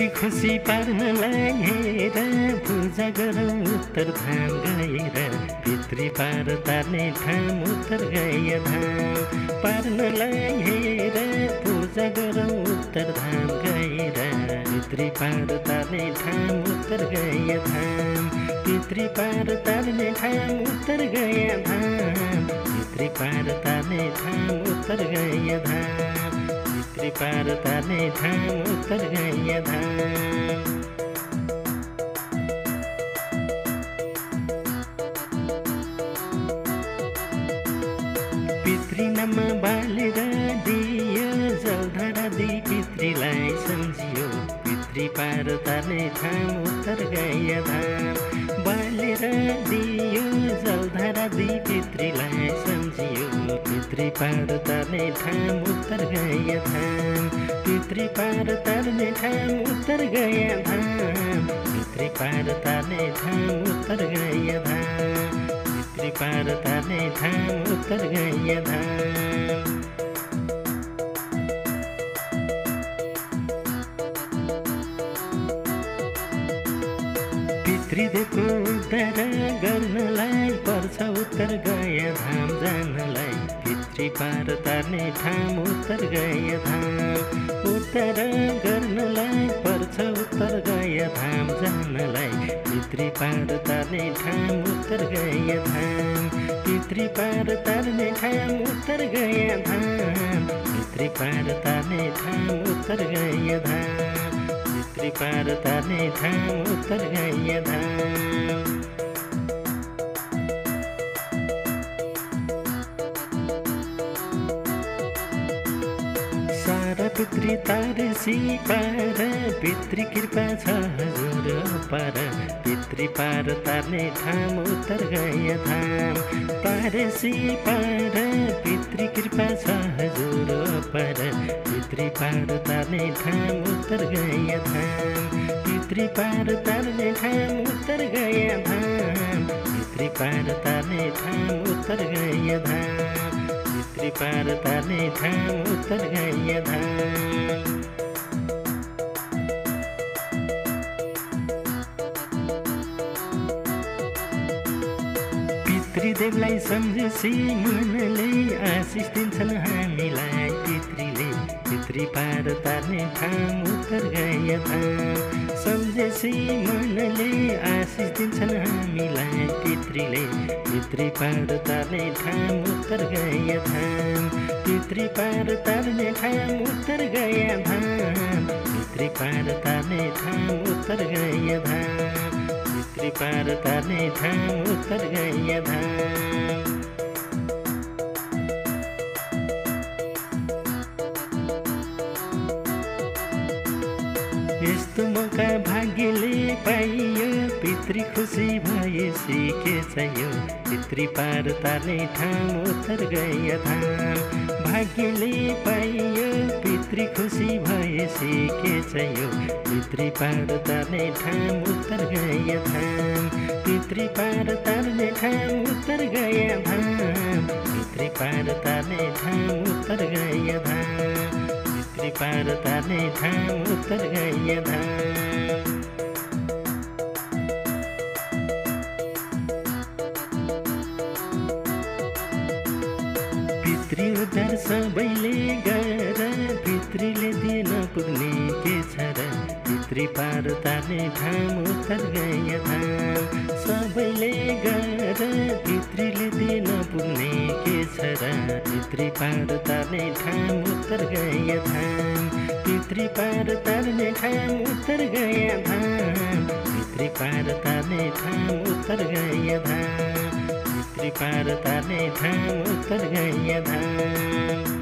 पितृ खुसी पार्नलाई हेर पूजा गरौँ उत्तर धाम गएर पितृ पार तार्ने ठाउँ उत्तर गए धाम पार्नलाई हेर पूजा गरौँ उत्तर धाम गएर पितृ पार तार्ने ठाउँ उत्तर गए धाम पितृ पार तार्ने ठाउँ उत्तर गए धाम पितृ पार तार्ने ठाउँ उत्तर गए धाम पितृ पार तार्ने ठाउँ उत्तर गए धाम पितृ नाम बालेर दियो जलधारा दि पितृलाई सम्झियो पितृ पार तार्ने ठाउँ उत्तर गए धाम बालेर दियो जलधारा दि पितृलाई सम्झियो पितृ पार तार्ने ठाउँ उत्तर गए धाम पितृ पार तार्ने ठाउँ उत्तर गए धाम पितृ पार तार्ने ठाउँ उत्तर गए धाम पितृ पार तार्ने ठाउँ उत्तर गए धाम पितृदेवको उद्धार गर्नलाई पर्छ उत्तर गए धाम जानलाई पितृ पार तार्ने ठाउँ उत्तर गए धाम उद्धार गर्नलाई पर्छ उत्तर गए धाम जानलाई पितृ पार तार्ने ठाउँ उत्तर गए धाम पितृ पार तार्ने ठाउँ उत्तर गए धाम पितृ पार तार्ने ठाउँ उत्तर गए धाम पितृ पार तार्ने ठाउँ उत्तर गए धाम सारा पितृ तारसी पार पितृ कृपा छ हजुर पार पितृ पार तार्ने ठाउँ उत्तर गए धाम तारसी पार पितृ कृपा छ हजुर पार पितृ पार तार्ने ठाउँ उत्तर गए धाम पितृ पार तार्ने ठाउँ उत्तर गए धाम पितृ पार तार्ने ठाउँ उत्तर गए धाम पितृ पार तार्ने ठाउँ उत्तर गए धाम पितृदेवलाई सम्झेसी मनले आशिष दिन्छन् हामीलाई पितृले पितृ पार तार्ने ठाउँ उत्तर गए धाम सम्झेसी मनले आशिष दिन्छन् हामीलाई पितृले पितृ पार तार्ने ठाउँ उत्तर गए धाम पितृ पार तार्ने ठाउँ उत्तर गए धाम पितृ पार तार्ने ठाउँ उत्तर गए धाम पितृ पार तार्ने ठाउँ उत्तर गए धाम यस्तो मौका भाग्यले पाइयो पितृ खुसी भएपछि के चाहियो पितृ पार तार्ने ठाउँ उत्तर गए धाम भाग्यले पाइयो पितृ खुसी भएपछि के चाहियो पितृ पार तार्ने ठाउँ उत्तर गए धाम पितृ पार तार्ने ठाउँ उत्तर गए धाम पितृ पार तार्ने ठाउँ उत्तर गए धाम पितृ पार तार्ने ठाउँ उत्तर गए धाम पितृ उद्धार सबैले गर पितृले दिन पुग्ने के छ र पितृ पार तार्ने ठाउँ उत्तर गए धाम सबैले गर पितृले दिन पुग्ने के छ र पितृ पार तार्ने ठाउँ उत्तर गए धाम पितृ पार तार्ने ठाउँ उत्तर गए धाम पितृ पार तार्ने ठाउँ उत्तर गए धाम पितृ पार तार्ने ठाउँ उत्तर गए धाम